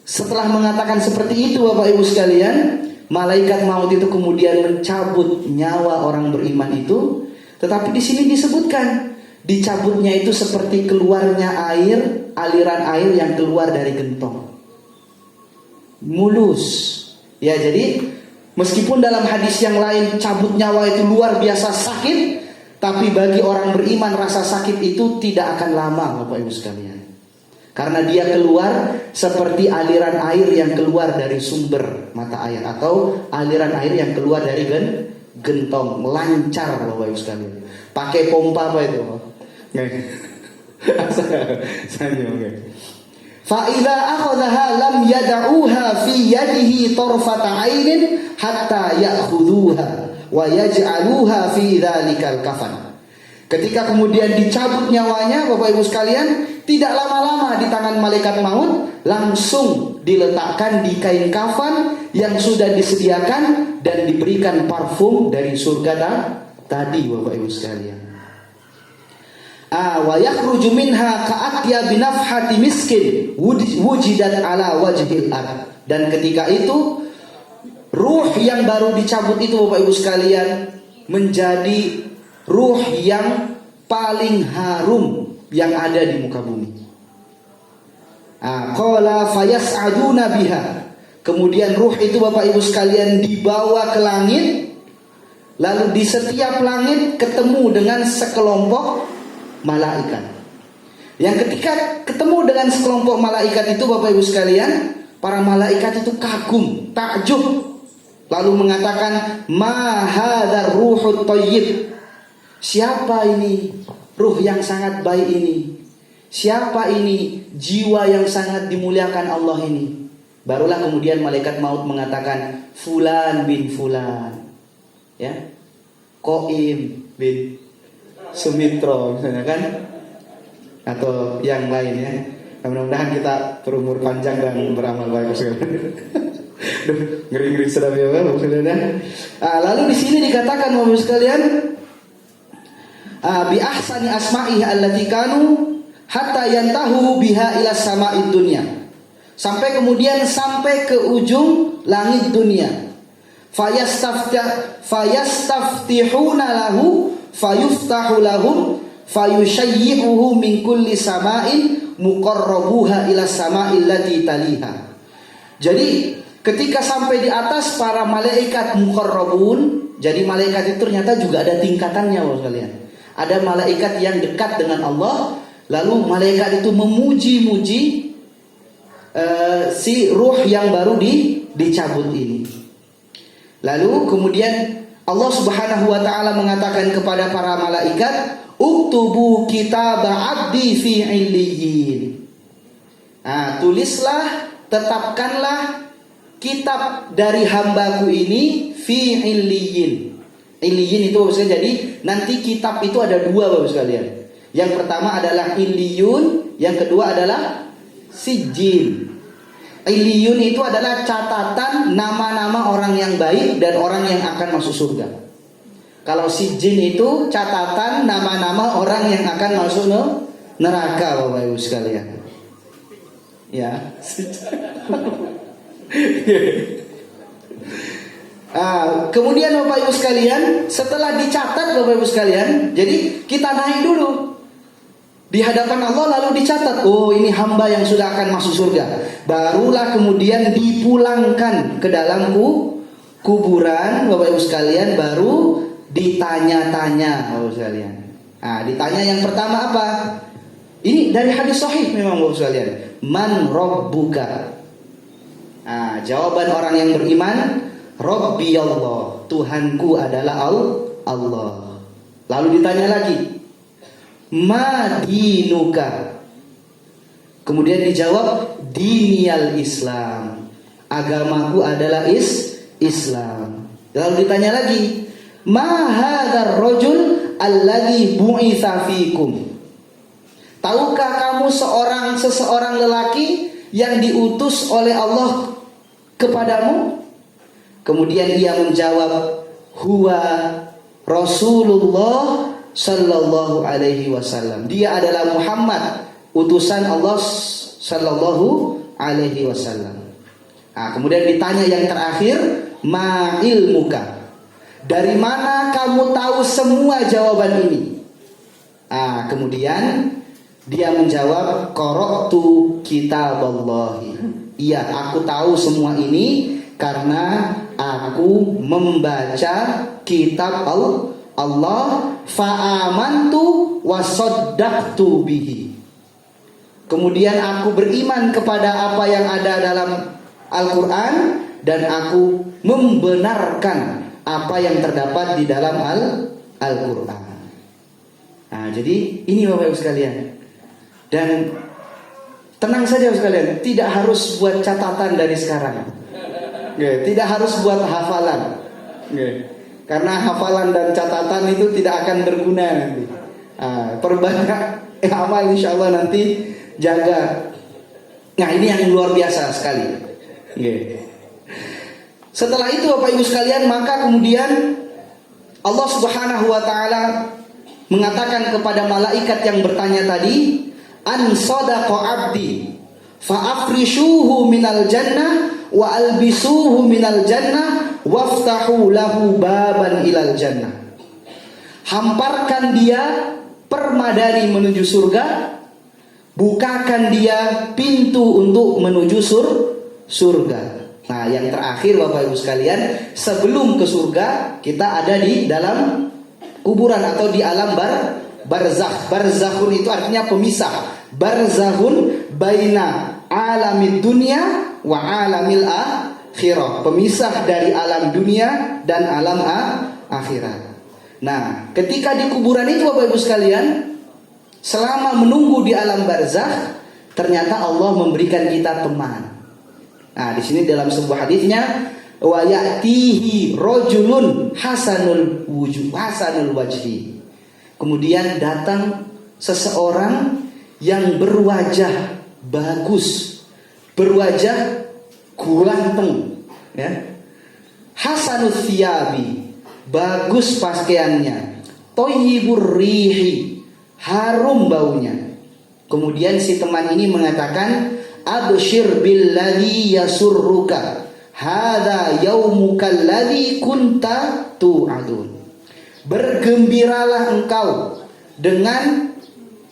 setelah mengatakan seperti itu Bapak Ibu sekalian, malaikat maut itu kemudian mencabut nyawa orang beriman itu. Tetapi di sini disebutkan dicabutnya itu seperti keluarnya air, aliran air yang keluar dari gentong. Mulus. Ya, jadi meskipun dalam hadis yang lain cabut nyawa itu luar biasa sakit, tapi bagi orang beriman rasa sakit itu tidak akan lama Bapak Ibu sekalian. Karena dia keluar seperti aliran air yang keluar dari sumber mata air, atau aliran air yang keluar dari gentong, lancar Bapak Ibu sekalian. Pakai pompa apa itu? Fa idza akhadhaha lam yad'uha fi yadihi tarfata 'ainin hatta ya'khudhuha wa yaj'aluha fi dzalikal kafan. Ketika kemudian dicabut nyawanya Bapak Ibu sekalian, tidak lama-lama di tangan malaikat maut langsung diletakkan di kain kafan yang sudah disediakan dan diberikan parfum dari surga tadi Bapak Ibu sekalian. Wa yakhruju minha ka'atya binafhati miskin wujidat ala wajhil ard. Dan ketika itu ruh yang baru dicabut itu Bapak Ibu sekalian menjadi ruh yang paling harum yang ada di muka bumi. Qala fayas'aduna biha. Kemudian ruh itu Bapak Ibu sekalian dibawa ke langit. Lalu di setiap langit ketemu dengan sekelompok malaikat. Yang ketika ketemu dengan sekelompok malaikat itu Bapak Ibu sekalian, para malaikat itu kagum, takjub, lalu mengatakan, ma hadzal ruhut thayyib. Siapa ini ruh yang sangat baik ini? Siapa ini jiwa yang sangat dimuliakan Allah ini? Barulah kemudian malaikat maut mengatakan, fulan bin fulan, ya, Qoim bin Sumitro misalnya kan, atau yang lain ya. Mudah-mudahan kita berumur panjang dan beramal baik sekali. Ngeri-ngeri sedap ya Bapak sekalian. Lalu di sini dikatakan Bapak sekalian, bi ahsani asma'ihi allati kanu hatta yantahu biha ila sama'id dunya. Sampai kemudian sampai ke ujung langit dunia. Fayastaftihuna lahu fayuftahu lahum fayushayyi'uhu min kulli sama'in muqarrabuha ila sama'il lati taliha. Jadi ketika sampai di atas para malaikat muqarrabun, jadi malaikat itu ternyata juga ada tingkatannya Bapak sekalian. Ada malaikat yang dekat dengan Allah, lalu malaikat itu memuji-muji si ruh yang baru dicabut ini. Lalu kemudian Allah Subhanahu wa taala mengatakan kepada para malaikat, "Uktubu kitab 'abdi fi 'illiyyin." Tulislah, tetapkanlah kitab dari hambaku ini fi 'illiyyin. Illiyin itu maksudnya, jadi nanti kitab itu ada dua Bapak sekalian. Yang pertama adalah illiyun, yang kedua adalah sijil. Illiyun itu adalah catatan nama-nama orang yang baik dan orang yang akan masuk surga. Kalau sijil itu catatan nama-nama orang yang akan masuk neraka Bapak Ibu sekalian. Ya. Kemudian Bapak Ibu sekalian, setelah dicatat Bapak Ibu sekalian, jadi kita naik dulu di hadapan Allah lalu dicatat, oh ini hamba yang sudah akan masuk surga. Barulah kemudian dipulangkan ke dalam kuburan Bapak Ibu sekalian, baru ditanya-tanya Bapak Ibu sekalian. Ditanya yang pertama apa? Ini dari hadis sahih memang Bapak Ibu sekalian. Man rabbuka? Jawaban orang yang beriman, Rabbi Allah, Tuhanku adalah Allah. Lalu ditanya lagi, ma dinuka? Kemudian dijawab, diniyal Islam, agamaku adalah Islam. Lalu ditanya lagi, ma hadzal rajul alladzi bu'itsa fikum? Tahukah kamu seseorang lelaki yang diutus oleh Allah kepadamu? Kemudian ia menjawab, huwa Rasulullah sallallahu alaihi wasallam. Dia adalah Muhammad, utusan Allah sallallahu alaihi wasallam. Nah, kemudian ditanya yang terakhir, ma ilmuka? Dari mana kamu tahu semua jawaban ini? Nah, kemudian dia menjawab, qara'tu kitaballahi. Iya, aku tahu semua ini karena aku membaca kitab Allah, fa'amantu wasaddaqtu bihi. Kemudian aku beriman kepada apa yang ada dalam Al-Quran dan aku membenarkan apa yang terdapat di dalam Al-Quran. Nah, jadi ini Bapak Ibu sekalian. Dan tenang saja Bapak sekalian, tidak harus buat catatan dari sekarang. Tidak harus buat hafalan. Karena hafalan dan catatan itu tidak akan berguna nanti. Perbanyak amal insya Allah nanti, jaga. Nah, ini yang luar biasa sekali. Setelah itu Bapak Ibu sekalian, maka kemudian Allah Subhanahu wa taala mengatakan kepada malaikat yang bertanya tadi, an sadaqa abdi fa afrishuhu minal jannah wa albisuhu minal jannah waftahu lahu baban ilal jannah. Hamparkan dia permadani menuju surga, bukakan dia pintu untuk menuju surga. Nah, yang terakhir Bapak Ibu sekalian, sebelum ke surga kita ada di dalam kuburan atau di alam barzakh. Barzakhun itu artinya pemisah. Barzakhun baina alamid dunya wa alamil akhirah. Pemisah dari alam dunia dan alam akhirat. Nah, ketika di kuburan itu Bapak Ibu sekalian, selama menunggu di alam barzakh, ternyata Allah memberikan kita teman. Nah, di sini dalam sebuah hadisnya, wa ya'tihi rajulun hasanul wajhi. Kemudian datang seseorang yang berwajah bagus, berwajah ganteng, ya. Hasanul thiyabi, bagus pakaiannya, thayyibur rihi, harum baunya. Kemudian si teman ini mengatakan, abshir billadzi yasurruka, hadza yaumukal ladzi kunta tu'adun. Bergembiralah engkau dengan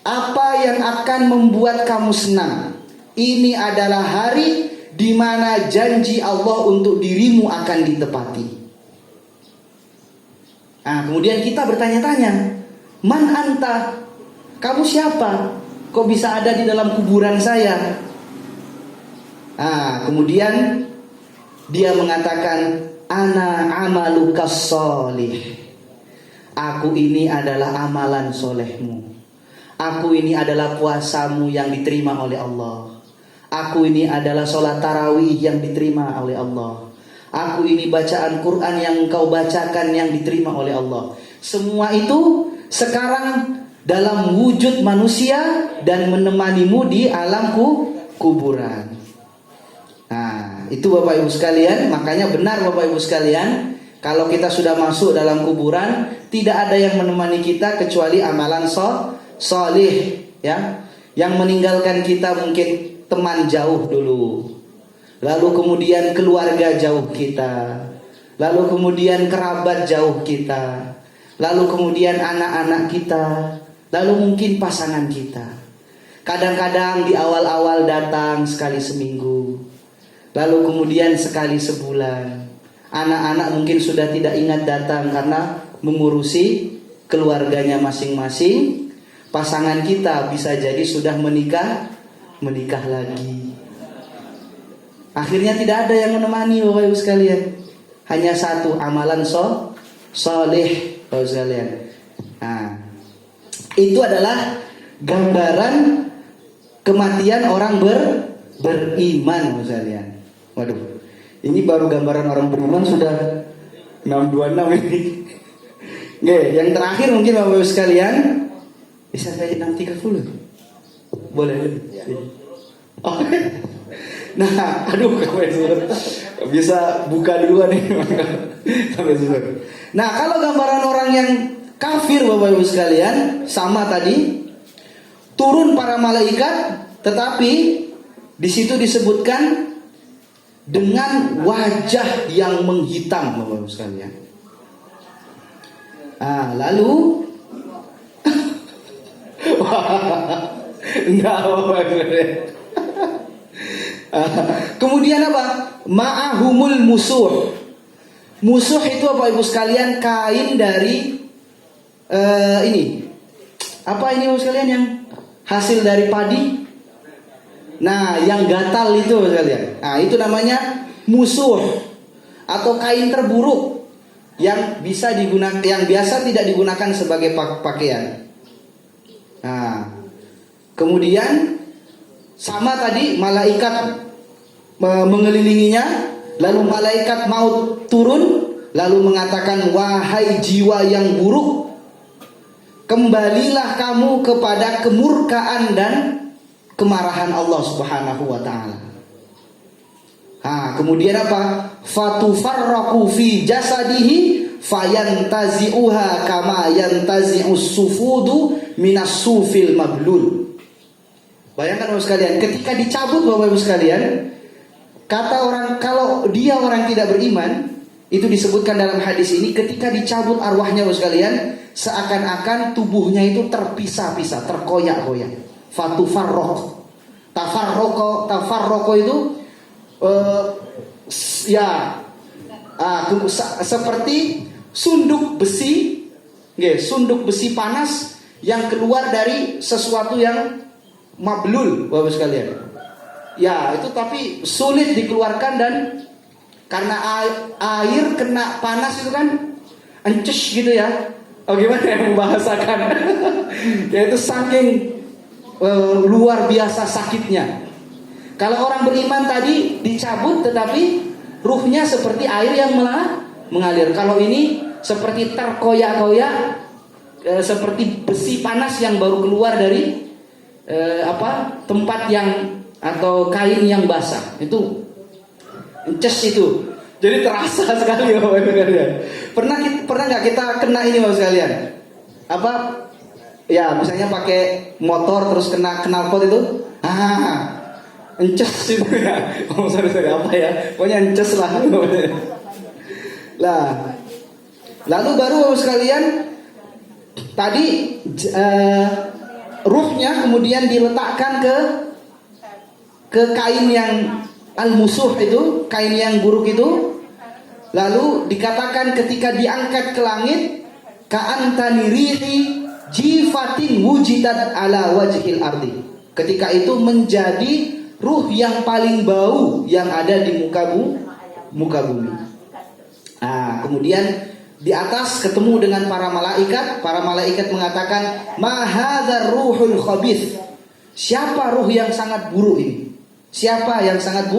apa yang akan membuat kamu senang. Ini adalah hari di mana janji Allah untuk dirimu akan ditepati. Nah, kemudian kita bertanya-tanya, man anta? Kamu siapa? Kok bisa ada di dalam kuburan saya? Nah, kemudian dia mengatakan, ana amalukas sholih. Aku ini adalah amalan solehmu. Aku ini adalah puasamu yang diterima oleh Allah. Aku ini adalah sholat tarawih yang diterima oleh Allah. Aku ini bacaan Quran yang engkau bacakan yang diterima oleh Allah. Semua itu sekarang dalam wujud manusia dan menemanimu di alam kuburan. Nah, itu Bapak Ibu sekalian. Makanya benar Bapak Ibu sekalian, kalau kita sudah masuk dalam kuburan, tidak ada yang menemani kita kecuali amalan solih, ya. Yang meninggalkan kita mungkin teman jauh dulu, lalu kemudian keluarga jauh kita, lalu kemudian kerabat jauh kita, lalu kemudian anak-anak kita, lalu mungkin pasangan kita. Kadang-kadang di awal-awal datang sekali seminggu, lalu kemudian sekali sebulan. Anak-anak mungkin sudah tidak ingat datang karena mengurusi keluarganya masing-masing. Pasangan kita bisa jadi sudah menikah lagi. Akhirnya tidak ada yang menemani Bapak Ibu sekalian. Hanya satu amalan soleh Bapak Ibu sekalian. Nah, itu adalah gambaran kematian orang beriman Bapak Ibu sekalian. Waduh, ini baru gambaran orang beriman sudah 626 ini. Oke, yang terakhir mungkin Bapak Ibu sekalian, bisa saya 630? Boleh. Oh. Nah, aduh, bisa buka duluan nih. Sampai sudah. Nah, kalau gambaran orang yang kafir Bapak Ibu sekalian, sama tadi, turun para malaikat, tetapi Di situ disebutkan dengan wajah yang menghitam, Bapak-Ibu sekalian. Lalu enggak apa-apa. Kemudian apa? Ma'ahumul musuh. Musuh itu Bapak-Ibu sekalian kain dari ini. Apa ini Bapak sekalian yang hasil dari padi? Nah, yang gatal itu Bapak sekalian. Nah, itu namanya musuh atau kain terburuk yang bisa digunakan, yang biasa tidak digunakan sebagai pakaian. Nah, kemudian sama tadi malaikat mengelilinginya. Lalu malaikat maut turun, lalu mengatakan, wahai jiwa yang buruk, kembalilah kamu kepada kemurkaan dan kemarahan Allah Subhanahu wa ta'ala. Kemudian apa? Fatufarraqu fi jasadihi fayantazi'uha kama yantazi'us sufudu minas sufil mablul. Bayangkan Bapak sekalian, ketika dicabut Bapak-Ibu sekalian, kata orang, kalau dia orang tidak beriman, itu disebutkan dalam hadis ini, ketika dicabut arwahnya Bapak sekalian, seakan-akan tubuhnya itu terpisah-pisah, terkoyak-koyak. Fatufarraq. Tafarraqo itu seperti sunduk besi, sunduk besi panas yang keluar dari sesuatu yang mablul, Bapak sekalian. Ya, itu tapi sulit dikeluarkan, dan karena air kena panas itu kan ences gitu ya. Gimana ya membahasakan? Ya itu saking luar biasa sakitnya. Kalau orang beriman tadi dicabut, tetapi ruhnya seperti air yang mengalir. Kalau ini seperti terkoyak-koyak, seperti besi panas yang baru keluar dari tempat yang atau kain yang basah. Itu ences itu. Jadi terasa sekali Bapak sekalian. Pernah nggak kita kena ini Bapak sekalian? Ya misalnya pakai motor terus kena knalpot itu, ences itu ya. Sorry apa ya? Pokoknya ences lah. Lalu baru Bapak sekalian, tadi ruhnya kemudian diletakkan ke kain yang al-musuh itu, kain yang buruk itu. Lalu dikatakan ketika diangkat ke langit, ka'antani rihi jifatin wujidat ala wajhil ardi. Ketika itu menjadi ruh yang paling bau yang ada di muka bumi. Kemudian di atas ketemu dengan para malaikat. Para malaikat mengatakan, ma hadzal ruhul khabith. Siapa ruh yang sangat buruk ini? Siapa yang sangat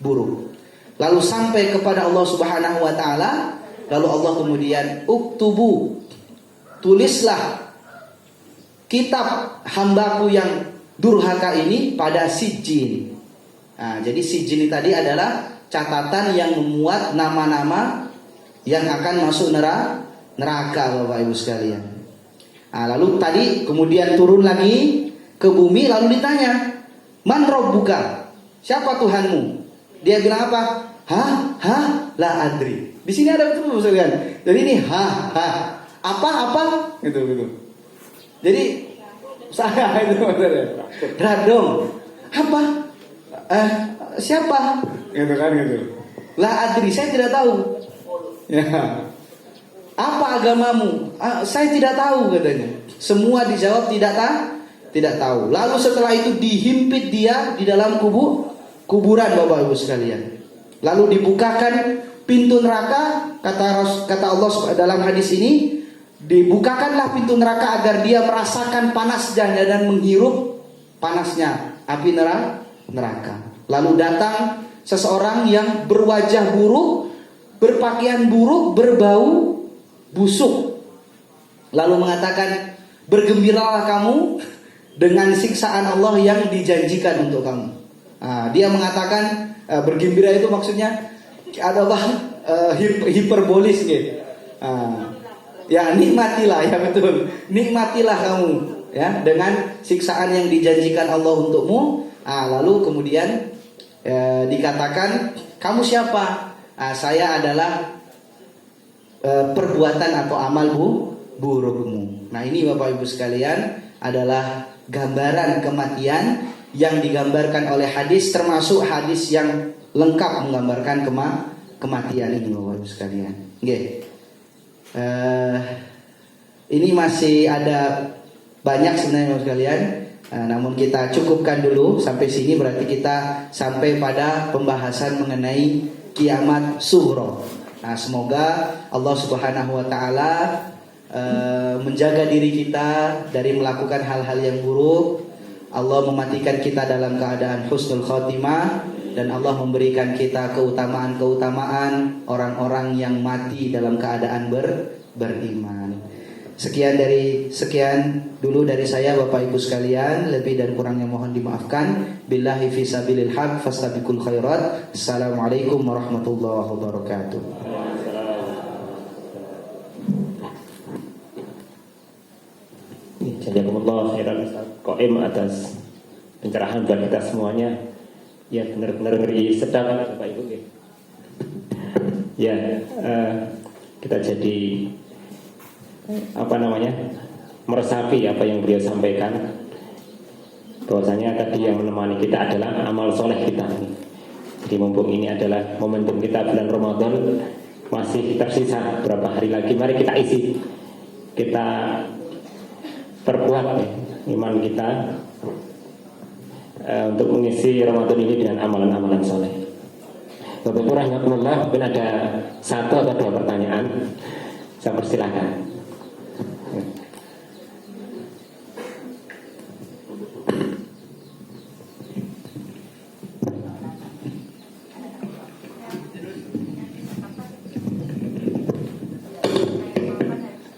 buruk? Lalu sampai kepada Allah Subhanahu wa ta'ala. Lalu Allah kemudian, uktubu, tulislah kitab hambaku yang durhaka ini pada sijjin. Jadi sijjin tadi adalah catatan yang memuat nama-nama yang akan masuk neraka Bapak Ibu sekalian. Lalu tadi kemudian turun lagi ke bumi, lalu ditanya, man rabbuka? Siapa Tuhanmu? Dia bilang apa? La adri. Di sini ada betul Bapak sekalian. Jadi ini apa gitu. Jadi saya itu radong. Apa? Siapa? Gitu kan gitu. La adri, saya tidak tahu. Ya. Apa agamamu? Saya tidak tahu katanya. Semua dijawab tidak tahu. Lalu setelah itu dihimpit dia di dalam kuburan Bapak Ibu sekalian. Lalu dibukakan pintu neraka, kata Allah dalam hadis ini, dibukakanlah pintu neraka agar dia merasakan panasnya dan menghirup panasnya api neraka. Lalu datang seseorang yang berwajah buruk, berpakaian buruk, berbau busuk. Lalu mengatakan, bergembiralah kamu dengan siksaan Allah yang dijanjikan untuk kamu. Dia mengatakan, bergembira itu maksudnya adalah hiperbolis gitu. Ya nikmatilah, ya betul. Nikmatilah kamu ya dengan siksaan yang dijanjikan Allah untukmu. Lalu kemudian dikatakan, kamu siapa? Saya adalah perbuatan atau amal burukmu. Nah, ini Bapak Ibu sekalian adalah gambaran kematian yang digambarkan oleh hadis, termasuk hadis yang lengkap menggambarkan kematian ini Bapak Ibu sekalian. Ini masih ada banyak sebenarnya Bapak Ibu sekalian. Namun kita cukupkan dulu sampai sini, berarti kita sampai pada pembahasan mengenai kiamat sughra. Semoga Allah Subhanahu wa taala menjaga diri kita dari melakukan hal-hal yang buruk. Allah mematikan kita dalam keadaan husnul khotimah, dan Allah memberikan kita keutamaan-keutamaan orang-orang yang mati dalam keadaan beriman. Sekian dulu dari saya Bapak Ibu sekalian, lebih dan kurangnya mohon dimaafkan. Billahi fisabilil haq fastabiqul khairat. Assalamualaikum warahmatullahi wabarakatuh. Jazakumullah khairan Ustaz Qaim atas pencerahan buat kita semuanya. Ya, benar-benar ngeri sedap Bapak Ibu. Ya, kita jadi meresapi apa yang beliau sampaikan, bahwasanya tadi yang menemani kita adalah amal soleh kita. Jadi mumpung ini adalah momentum kita bulan Ramadan, masih tersisa berapa hari lagi, mari kita isi, kita perkuat iman kita untuk mengisi Ramadan ini dengan amalan-amalan soleh. Bapak Ibu rahimahullah, mungkin ada satu atau dua pertanyaan, saya persilahkan.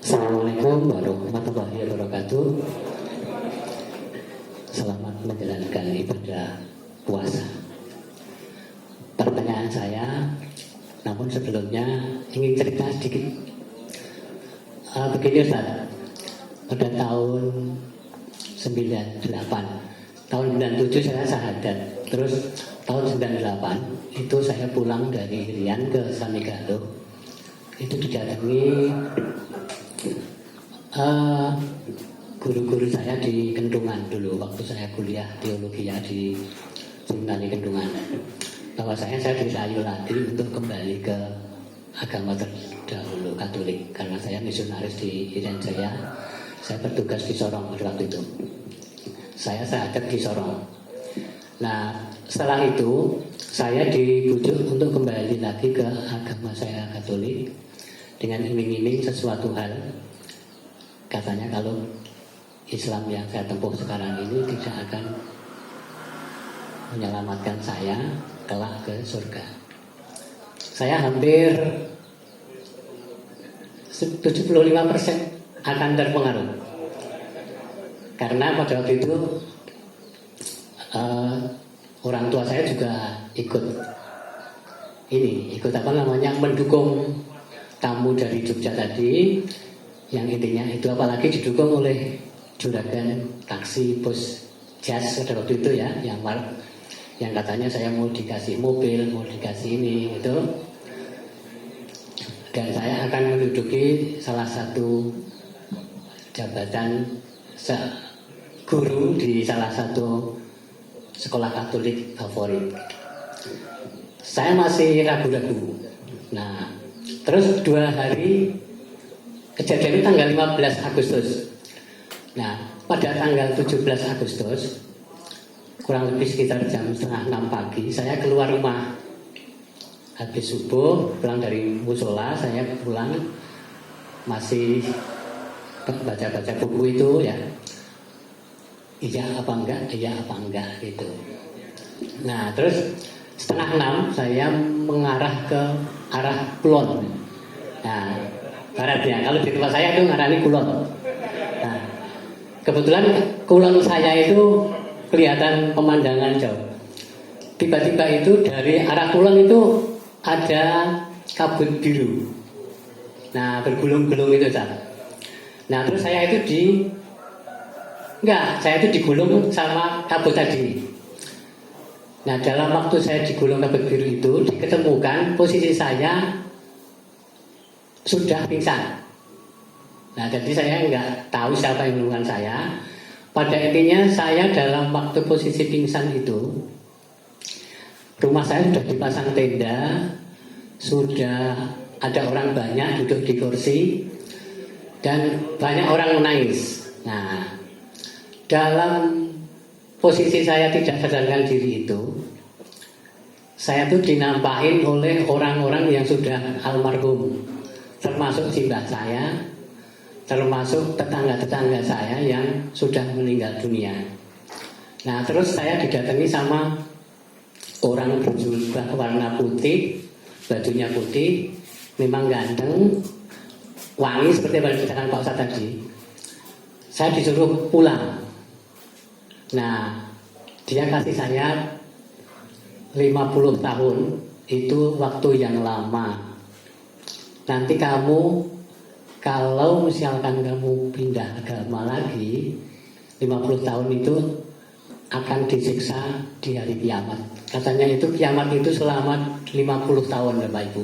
Assalamualaikum warahmatullahi wabarakatuh. Selamat menjalankan ibadah puasa. Pertanyaan saya, namun sebelumnya ingin cerita sedikit. Begini Ustaz, pada tahun 98, tahun 97 saya syahadat. Terus tahun 98 itu saya pulang dari Rian ke Samigalo. Itu didatangi guru-guru saya di Kendungan dulu, waktu saya kuliah teologi di Seminari Kendungan, bahwasanya saya dirayu lagi untuk kembali ke agama terdahulu Katolik, karena saya misionaris di Irian Jaya. Saya bertugas di Sorong pada waktu itu. Saya syahadat di Sorong. Nah, setelah itu saya dibujuk untuk kembali lagi ke agama saya Katolik dengan iming-iming sesuatu hal. Katanya kalau Islam yang saya tempuh sekarang ini tidak akan menyelamatkan saya kelak ke surga. Saya hampir 75% akan terpengaruh. Karena pada waktu itu orang tua saya juga ikut mendukung tamu dari Jogja tadi, yang intinya itu, apalagi didukung oleh juragan taksi bus jas pada waktu itu ya, yang katanya saya mau dikasih mobil, mau dikasih ini itu, dan saya akan menduduki salah satu jabatan guru di salah satu sekolah Katolik favorit. Saya masih ragu-ragu. Nah, terus 2 hari, kejadian itu tanggal 15 Agustus. Nah, pada tanggal 17 Agustus, kurang lebih sekitar jam 5:30 pagi, saya keluar rumah. Habis subuh, pulang dari musola, saya pulang masih baca-baca buku itu ya. Iya apa enggak gitu. Nah, terus 5:30 saya mengarah ke arah kulon. Nah, barat ya. Kalau di tempat saya itu ngarani kulon. Nah, kebetulan kulon saya itu kelihatan pemandangan jauh. Tiba-tiba itu dari arah kulon itu ada kabut biru. Nah, bergulung-gulung itu Ustaz. Nah, terus saya itu digulung sama kabut tadi. Nah, dalam waktu saya digulung kabel biru itu diketemukan posisi saya sudah pingsan. Nah, jadi saya nggak tahu siapa yang menemukan saya. Pada intinya saya dalam waktu posisi pingsan itu, rumah saya sudah dipasang tenda, sudah ada orang banyak duduk di kursi, dan banyak orang menangis. Nah, dalam posisi saya tidak sadarkan diri itu, saya tuh dinampakin oleh orang-orang yang sudah almarhum, termasuk simbah saya, termasuk tetangga-tetangga saya yang sudah meninggal dunia. Nah, terus saya didatangi sama orang berjubah warna putih, bajunya putih, memang ganteng, wangi seperti yang dikatakan Pak Ustadz tadi. Saya disuruh pulang. Nah, dia kasih saya 50 tahun, itu waktu yang lama. Nanti kamu, kalau misalkan kamu pindah agama lagi, 50 tahun itu akan disiksa di hari kiamat. Katanya itu kiamat itu selama 50 tahun Bapak Ibu.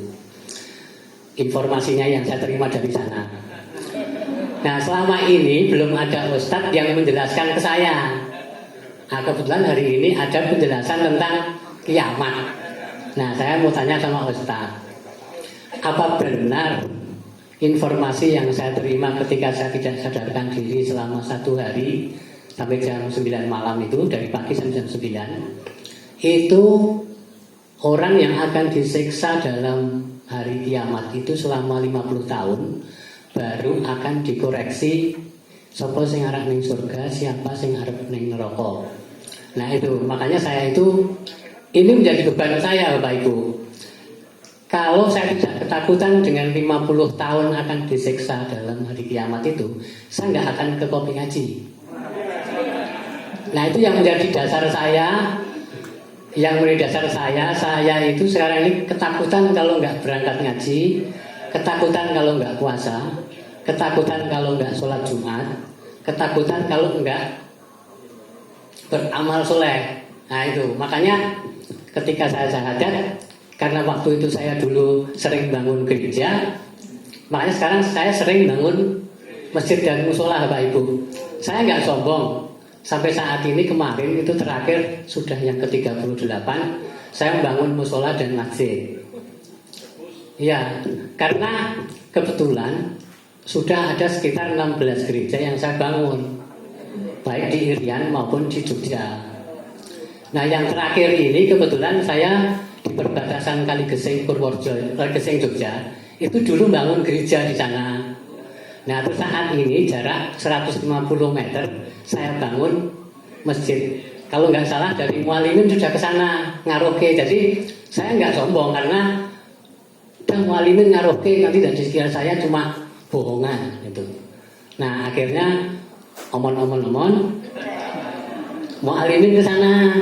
Informasinya yang saya terima dari sana. Nah, selama ini belum ada ustadz yang menjelaskan ke saya. Nah, kebetulan hari ini ada penjelasan tentang kiamat. Nah, saya mau tanya sama ustadz, apa benar informasi yang saya terima ketika saya tidak sadarkan diri selama 1 hari sampai jam 9 malam itu, dari pagi sampai jam 9, itu orang yang akan disiksa dalam hari kiamat itu selama 50 tahun baru akan dikoreksi sapa sing arep ning surga, siapa sing arep ning neraka. Nah, itu makanya saya itu, ini menjadi beban saya Bapak Ibu. Kalau saya tidak ketakutan dengan 50 tahun akan disiksa dalam hari kiamat itu, saya nggak akan ke kopi ngaji. Nah, itu yang menjadi dasar saya. Yang menjadi dasar saya itu sekarang ini ketakutan kalau nggak berangkat ngaji, ketakutan kalau nggak puasa, ketakutan kalau nggak sholat Jumat, ketakutan kalau nggak beramal soleh. Nah, itu makanya ketika saya sadar, karena waktu itu saya dulu sering bangun gereja, makanya sekarang saya sering bangun masjid dan musola Bapak Ibu. Saya nggak sombong. Sampai saat ini, kemarin itu terakhir sudah yang ke-38, saya membangun musola dan masjid. Ya, karena kebetulan sudah ada sekitar 16 gereja yang saya bangun, baik di Irian maupun di Jogja. Nah, yang terakhir ini kebetulan saya di perbatasan Kaligesing Purworejo, Kaligesing Jogja, itu dulu bangun gereja di sana. Nah, terus saat ini jarak 150 meter saya bangun masjid. Kalau nggak salah dari Mualimin sudah ke sana Ngaroke. Jadi saya nggak sombong karena Mualimin Ngaroke nanti dari sekitar saya cuma bohongan gitu. Nah, akhirnya omon Mualimin ke sana.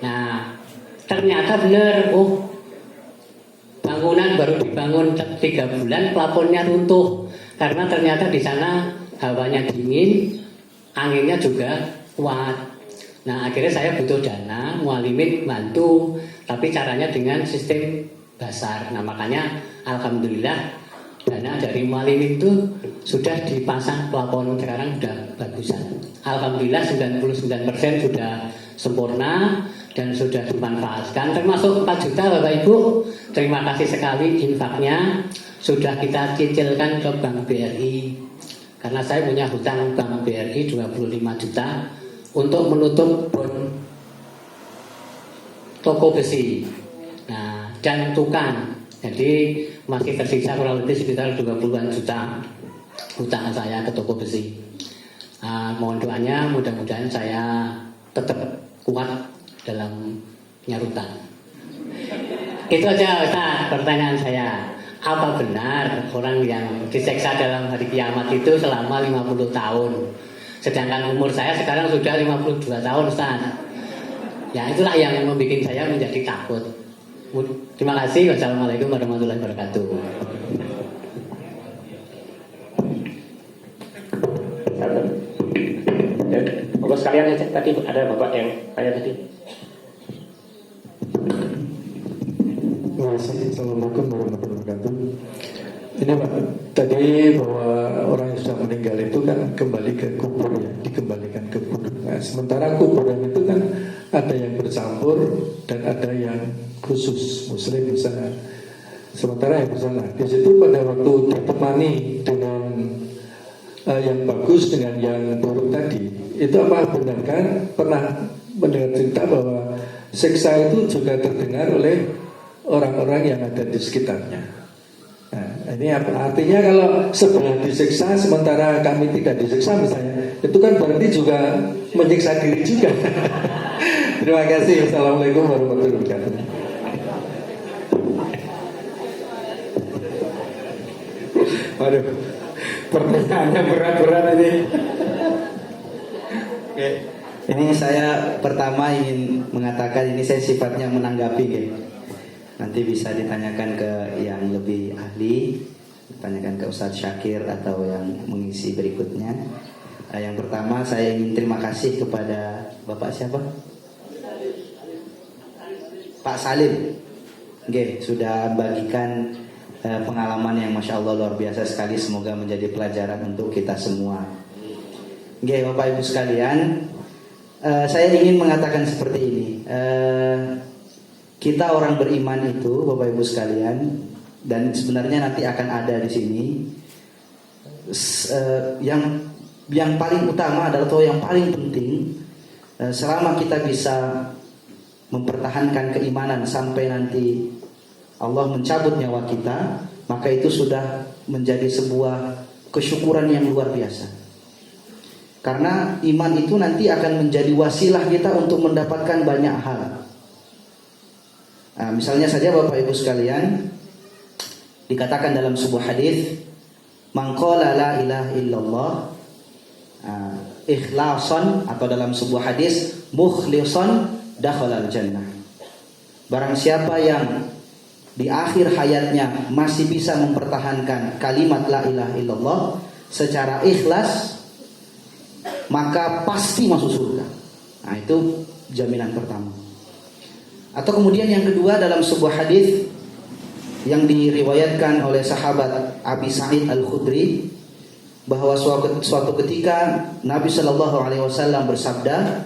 Nah, ternyata benar, bangunan baru dibangun 3 bulan plafonnya runtuh. Karena ternyata di sana hawanya dingin, anginnya juga kuat. Nah, akhirnya saya butuh dana, Mualimin bantu, tapi caranya dengan sistem basar. Nah, makanya alhamdulillah dana dari Mualimin itu sudah dipasang plafon, sekarang sudah bagusan. Alhamdulillah 99% sudah sempurna dan sudah dimanfaatkan, termasuk 4 juta Bapak Ibu. Terima kasih sekali infaknya. Sudah kita cicilkan ke Bank BRI. Karena saya punya hutang Bank BRI 25 juta untuk menutup bon toko besi. Nah, dan tukang. Jadi masih tersisa kurang lebih sekitar 20-an juta hutang saya ke toko besi. Mohon doanya, mudah-mudahan saya tetap kuat dalam nyarutang. Itu aja Ustaz pertanyaan saya. Apa benar orang yang diseksa dalam hari kiamat itu selama 50 tahun? Sedangkan umur saya sekarang sudah 52 tahun Ustaz. Ya, itulah yang membuat saya menjadi takut. Terima kasih. Wassalamualaikum warahmatullahi wabarakatuh. Bapak sekalian aja, tadi ada Bapak yang tanya tadi. kasih. Assalamualaikum warahmatullahi wabarakatuh. Ini Pak, tadi bahwa orang yang sudah meninggal itu kan kembali ke kubur ya, dikembalikan ke kubur. Nah, sementara kuburan itu kan ada yang bercampur dan ada yang khusus muslim misalnya. Sementara yang misalnya di situ pada waktu ditemani dengan yang bagus dengan yang buruk tadi, itu apa benar kan pernah mendengar cerita bahwa siksa itu juga terdengar oleh orang-orang yang ada di sekitarnya. Nah, ini apa artinya kalau sebelah disiksa sementara kami tidak disiksa misalnya, itu kan berarti juga menyiksa diri juga. Terima kasih. Assalamualaikum warahmatullahi wabarakatuh. Waduh, pertanyaannya berat-berat ini. Oke. Ini saya pertama ingin mengatakan ini saya sifatnya menanggapi ya. Nanti bisa ditanyakan ke yang lebih ahli, ditanyakan ke Ustadz Syakir atau yang mengisi berikutnya. Yang pertama saya ingin terima kasih kepada Bapak siapa? Pak Salim. Oke, sudah bagikan pengalaman yang Masya Allah luar biasa sekali. Semoga menjadi pelajaran untuk kita semua. Oke, Bapak Ibu sekalian, saya ingin mengatakan seperti ini. Kita orang beriman itu, Bapak Ibu sekalian, dan sebenarnya nanti akan ada di sini. Yang paling utama adalah atau yang paling penting, selama kita bisa mempertahankan keimanan sampai nanti Allah mencabut nyawa kita, maka itu sudah menjadi sebuah kesyukuran yang luar biasa. Karena iman itu nanti akan menjadi wasilah kita untuk mendapatkan banyak hal. Nah, misalnya saja Bapak Ibu sekalian, dikatakan dalam sebuah hadis, "Man qala la ilaha illallah ikhlasan," atau dalam sebuah hadis, "mukhlisan dakhalal jannah." Barang siapa yang di akhir hayatnya masih bisa mempertahankan kalimat la ilaha illallah secara ikhlas, maka pasti masuk surga. Nah, itu jaminan pertama. Atau kemudian yang kedua dalam sebuah hadis yang diriwayatkan oleh sahabat Abi Sa'id Al-Khudri, bahwa suatu ketika Nabi Shallallahu Alaihi Wasallam bersabda,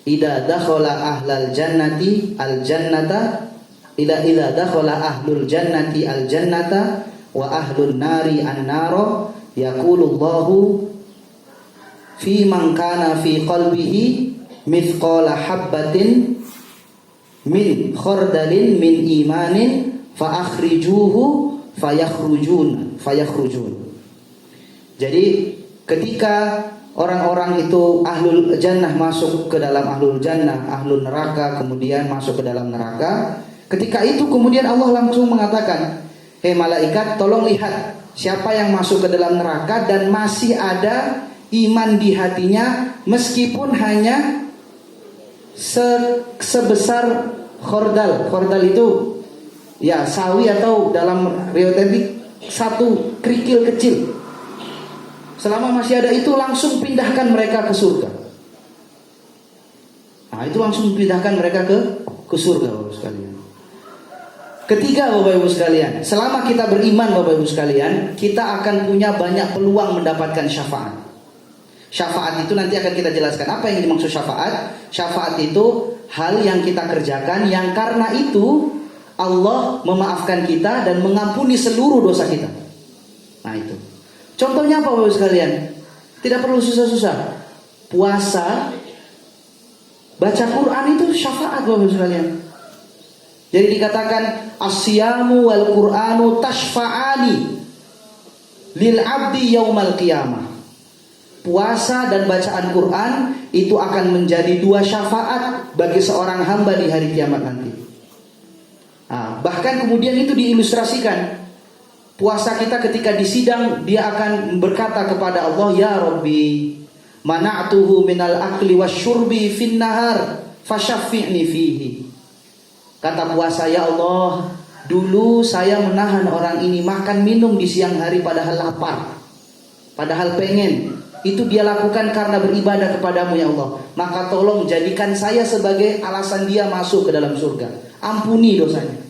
"Idza dakhala ahlal jannati al jannata, idza dakhala ahlul jannati al jannata wa ahlun nari an naro, yaqulu Allahu fi man kana fi qalbihi mithqala habbatin min khardalin min imanin fa akhrijuhu fayakhrujun." Jadi ketika orang-orang itu ahlul jannah masuk ke dalam ahlul jannah, ahlul neraka kemudian masuk ke dalam neraka, ketika itu kemudian Allah langsung mengatakan, "Hei malaikat, tolong lihat siapa yang masuk ke dalam neraka dan masih ada iman di hatinya meskipun hanya sebesar khordal." Khordal itu ya sawi atau dalam riwayat satu kerikil kecil. Selama masih ada itu langsung pindahkan mereka ke surga. Nah, itu langsung pindahkan mereka ke surga, Bapak sekalian. Ketiga, Bapak Ibu sekalian, selama kita beriman, Bapak Ibu sekalian, kita akan punya banyak peluang mendapatkan syafaat. Syafaat itu nanti akan kita jelaskan apa yang dimaksud syafaat. Syafaat itu hal yang kita kerjakan yang karena itu Allah memaafkan kita dan mengampuni seluruh dosa kita. Nah, itu. Contohnya apa Bapak sekalian? Tidak perlu susah-susah. Puasa, baca Quran itu syafaat Bapak sekalian. Jadi dikatakan as-siyamu wal Qur'anu tashfa'ani lil abdi yaumal qiyamah. Puasa dan bacaan Quran itu akan menjadi dua syafaat bagi seorang hamba di hari kiamat nanti. Nah, bahkan kemudian itu diilustrasikan. Puasa kita ketika di sidang, dia akan berkata kepada Allah, "Ya Rabbi, mana'tuhu minal akli wasyurbi fin nahar fasyaffi'ni fihi." Kata puasa, "Ya Allah, dulu saya menahan orang ini makan minum di siang hari padahal lapar, padahal pengen. Itu dia lakukan karena beribadah kepadamu ya Allah. Maka tolong jadikan saya sebagai alasan dia masuk ke dalam surga. Ampuni dosanya."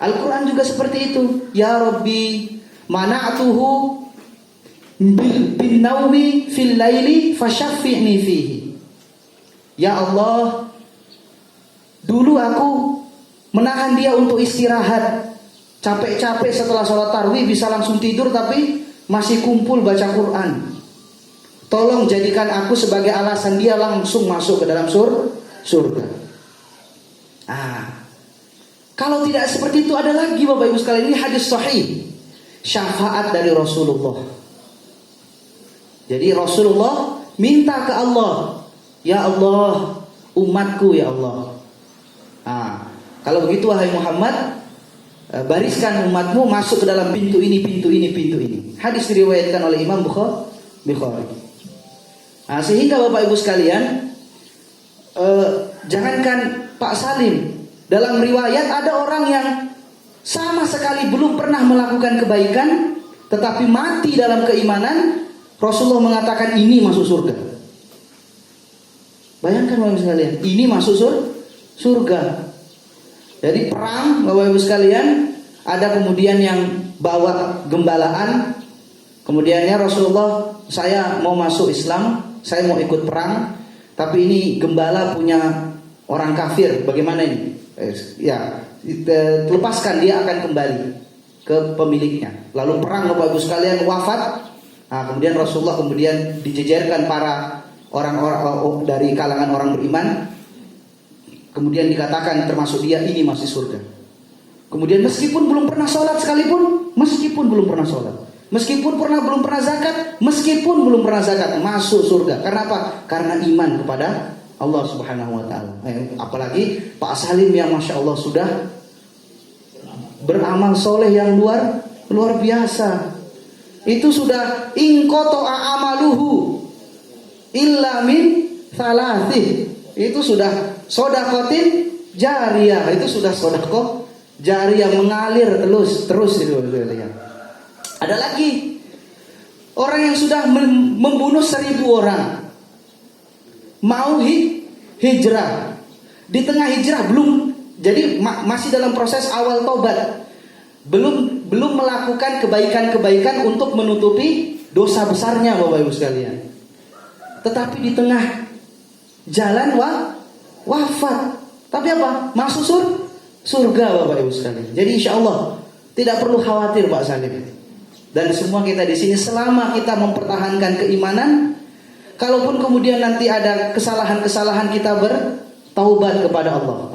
Al-Quran juga seperti itu. Ya Rabbi, mana'atuhu bin naumi fil laili fasyaffi'ni fihi. Ya Allah, dulu aku menahan dia untuk istirahat. Capek-capek setelah sholat tarawih bisa langsung tidur, tapi masih kumpul baca Quran. Tolong jadikan aku sebagai alasan dia langsung masuk ke dalam surga. Kalau tidak seperti itu, ada lagi Bapak Ibu sekalian, ini hadis sahih, syafaat dari Rasulullah. Jadi Rasulullah minta ke Allah, ya Allah, umatku ya Allah. Kalau begitu wahai Muhammad, bariskan umatmu masuk ke dalam pintu ini, pintu ini, pintu ini. Hadis diriwayatkan oleh Imam Bukhari. Sehingga Bapak Ibu sekalian, jangankan Pak Salim, dalam riwayat ada orang yang sama sekali belum pernah melakukan kebaikan, tetapi mati dalam keimanan. Rasulullah mengatakan ini masuk surga. Bayangkan Bapak Ibu sekalian, ini masuk surga. Jadi perang Bapak Ibu sekalian, ada kemudian yang bawa gembalaan. Kemudiannya Rasulullah, saya mau masuk Islam, saya mau ikut perang, tapi ini gembala punya orang kafir, bagaimana ini? Lepaskan, dia akan kembali ke pemiliknya. Lalu perang Bapak Ibu sekalian, wafat. Kemudian Rasulullah kemudian dijejerkan para orang-orang dari kalangan orang beriman. Kemudian dikatakan termasuk dia, ini masih surga. Kemudian meskipun belum pernah sholat sekalipun, meskipun belum pernah sholat, meskipun belum pernah zakat, meskipun belum pernah zakat, masuk surga. Karena apa? Karena iman kepada Allah Subhanahu wa taala. Apalagi Pak Salim yang Masya Allah sudah beramal soleh yang luar biasa. Itu sudah ingqata'a amaluhu illa min thalathih. Itu sudah sedekah jariyah. Itu sudah sedekah jariyah mengalir terus itu. Ada lagi orang yang sudah membunuh 1000 orang, mau hijrah. Di tengah hijrah belum, jadi masih dalam proses awal tobat. Belum melakukan kebaikan-kebaikan untuk menutupi dosa besarnya Bapak Ibu sekalian. Tetapi di tengah jalan wafat. Tapi apa? Masuk surga Bapak Ibu sekalian. Jadi insya Allah tidak perlu khawatir Pak Salim. Dan semua kita di sini, selama kita mempertahankan keimanan, kalaupun kemudian nanti ada kesalahan-kesalahan, kita bertaubat kepada Allah.